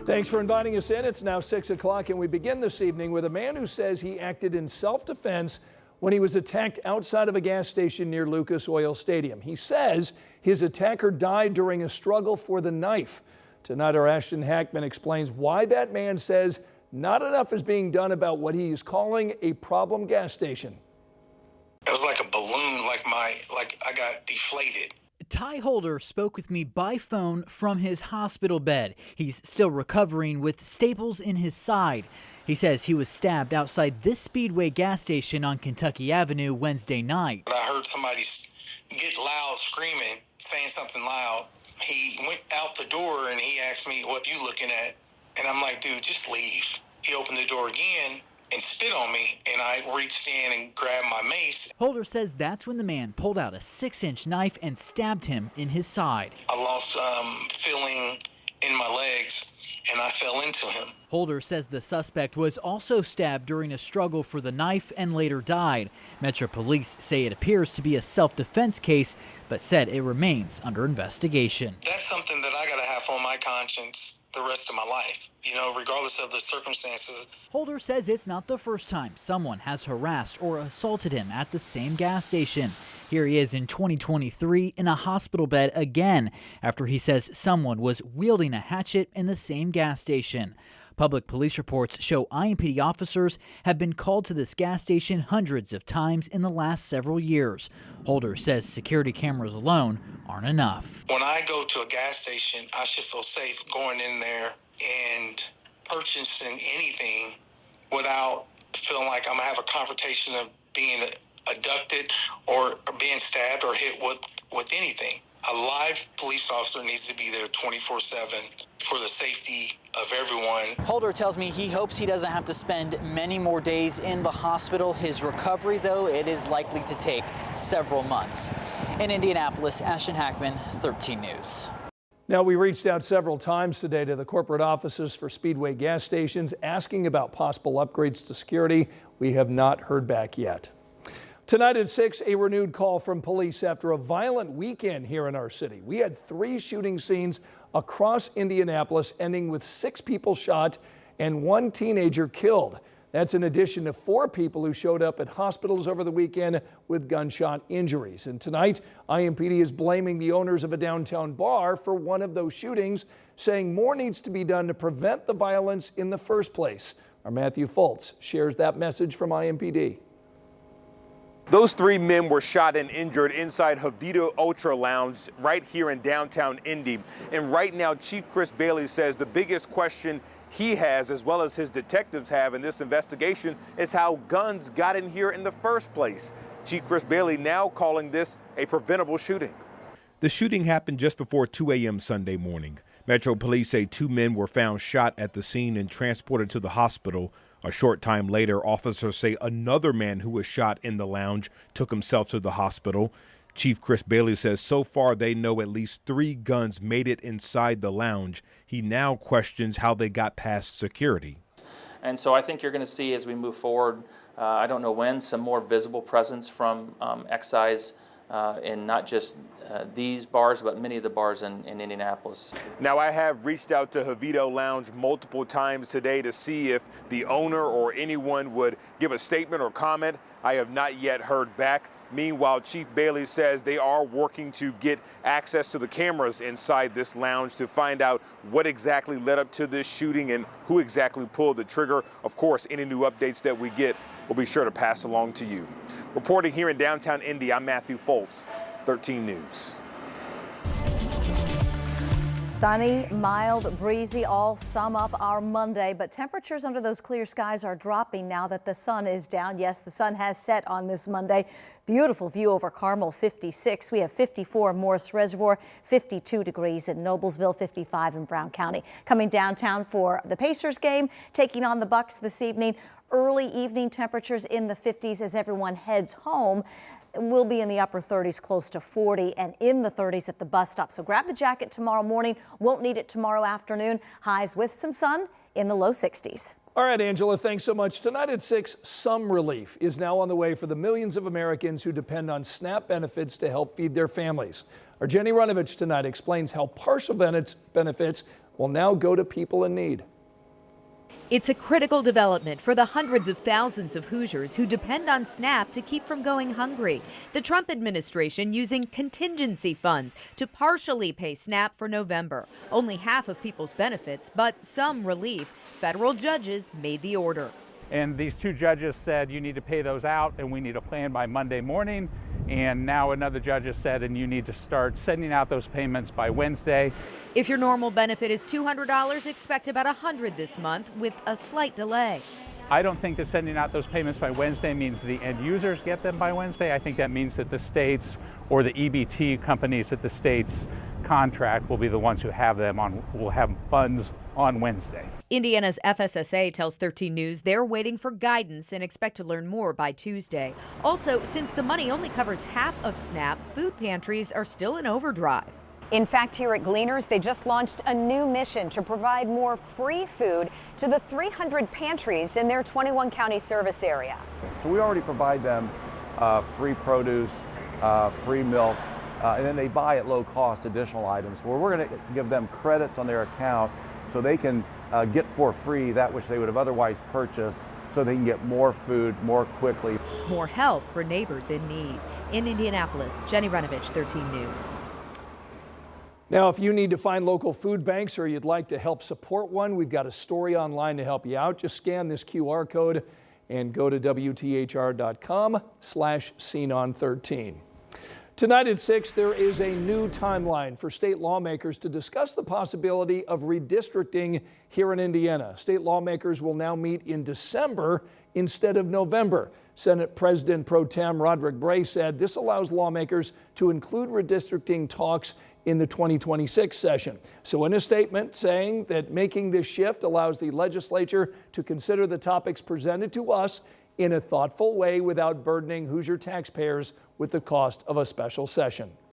Thanks for inviting us in. It's now 6 o'clock, and we begin this evening with a man who says he acted in self-defense when he was attacked outside of a gas station near Lucas Oil Stadium. He says his attacker died during a struggle for the knife. Tonight, our Ashton Hackman explains why that man says not enough is being done about what he is calling a problem gas station. It was like a balloon, like I got deflated. Ty Holder spoke with me by phone from his hospital bed. He's still recovering with staples in his side. He says he was stabbed outside this Speedway gas station on Kentucky Avenue Wednesday night. I heard somebody get loud screaming, saying something loud. He went out the door and he asked me, "What you looking at?" And I'm like, "Dude, just leave." He opened the door again and spit on me, and I reached in and grabbed my mace. Holder says that's when the man pulled out a 6-inch knife and stabbed him in his side. I lost feeling in my legs, and I fell into him. Holder says the suspect was also stabbed during a struggle for the knife and later died. Metro Police say it appears to be a self-defense case, but said it remains under investigation. That's something that I got to have on my conscience the rest of my life, regardless of the circumstances. Holder says it's not the first time someone has harassed or assaulted him at the same gas station. Here he is in 2023 in a hospital bed again after he says someone was wielding a hatchet in the same gas station. Public police reports show IMPD officers have been called to this gas station hundreds of times in the last several years. Holder says security cameras alone aren't enough. When I go to a gas station, I should feel safe going in there and purchasing anything without feeling like I'm going to have a confrontation of being abducted or being stabbed or hit with anything. A live police officer needs to be there 24/7 for the safety of everyone. Holder tells me he hopes he doesn't have to spend many more days in the hospital. His recovery, though, it is likely to take several months. In Indianapolis, Ashton Hackman, 13 News. Now, we reached out several times today to the corporate offices for Speedway gas stations asking about possible upgrades to security. We have not heard back yet. Tonight at 6, a renewed call from police after a violent weekend here in our city. We had 3 shooting scenes across Indianapolis, ending with 6 people shot and 1 teenager killed. That's in addition to 4 people who showed up at hospitals over the weekend with gunshot injuries. And tonight, IMPD is blaming the owners of a downtown bar for one of those shootings, saying more needs to be done to prevent the violence in the first place. Our Matthew Foltz shares that message from IMPD. Those 3 men were shot and injured inside Jovito Ultra Lounge right here in downtown Indy. And right now, Chief Chris Bailey says the biggest question he has, as well as his detectives have in this investigation, is how guns got in here in the first place. Chief Chris Bailey now calling this a preventable shooting. The shooting happened just before 2 a.m. Sunday morning. Metro Police say 2 men were found shot at the scene and transported to the hospital. A short time later, officers say another man who was shot in the lounge took himself to the hospital. Chief Chris Bailey says so far they know at least 3 guns made it inside the lounge. He now questions how they got past security. And so I think you're going to see as we move forward, I don't know when, some more visible presence from excise in not just these bars, but many of the bars in Indianapolis. Now, I have reached out to Jovito Lounge multiple times today to see if the owner or anyone would give a statement or comment. I have not yet heard back. Meanwhile, Chief Bailey says they are working to get access to the cameras inside this lounge to find out what exactly led up to this shooting and who exactly pulled the trigger. Of course, any new updates that we get, we'll be sure to pass along to you. Reporting here in downtown Indy, I'm Matthew Foltz, 13 News. Sunny, mild, breezy, all sum up our Monday, but temperatures under those clear skies are dropping now that the sun is down. Yes, the sun has set on this Monday. Beautiful view over Carmel, 56. We have 54 in Morris Reservoir, 52 degrees in Noblesville, 55 in Brown County. Coming downtown for the Pacers game, taking on the Bucks this evening. Early evening temperatures in the 50s as everyone heads home. We'll be in the upper 30s, close to 40, and in the 30s at the bus stop. So grab the jacket tomorrow morning. Won't need it tomorrow afternoon. Highs with some sun in the low 60s. All right, Angela, thanks so much. Tonight at 6, some relief is now on the way for the millions of Americans who depend on SNAP benefits to help feed their families. Our Jenny Runovich tonight explains how partial benefits will now go to people in need. It's a critical development for the hundreds of thousands of Hoosiers who depend on SNAP to keep from going hungry. The Trump administration using contingency funds to partially pay SNAP for November. Only half of people's benefits, but some relief. Federal judges made the order. And these two judges said you need to pay those out and we need a plan by Monday morning. And now another judge has said, and you need to start sending out those payments by Wednesday. If your normal benefit is $200, expect about $100 this month with a slight delay. I don't think that sending out those payments by Wednesday means the end users get them by Wednesday. I think that means that the states or the EBT companies that the states contract will be the ones who have them on, will have funds on Wednesday. Indiana's FSSA tells 13 News they're waiting for guidance and expect to learn more by Tuesday. Also, since the money only covers half of SNAP, food pantries are still in overdrive. In fact, here at Gleaners, they just launched a new mission to provide more free food to the 300 pantries in their 21 county service area. So we already provide them free produce, free milk, and then they buy at low cost additional items where we're going to give them credits on their account so they can get for free that which they would have otherwise purchased, so they can get more food more quickly. More help for neighbors in need. In Indianapolis, Jenny Renovich, 13 News. Now, if you need to find local food banks or you'd like to help support one, we've got a story online to help you out. Just scan this QR code and go to WTHR.com/SeenOn13. Tonight at 6, there is a new timeline for state lawmakers to discuss the possibility of redistricting here in Indiana. State lawmakers will now meet in December instead of November. Senate President Pro Tem Roderick Bray said this allows lawmakers to include redistricting talks in the 2026 session. So in a statement saying that making this shift allows the legislature to consider the topics presented to us in a thoughtful way without burdening Hoosier taxpayers with the cost of a special session.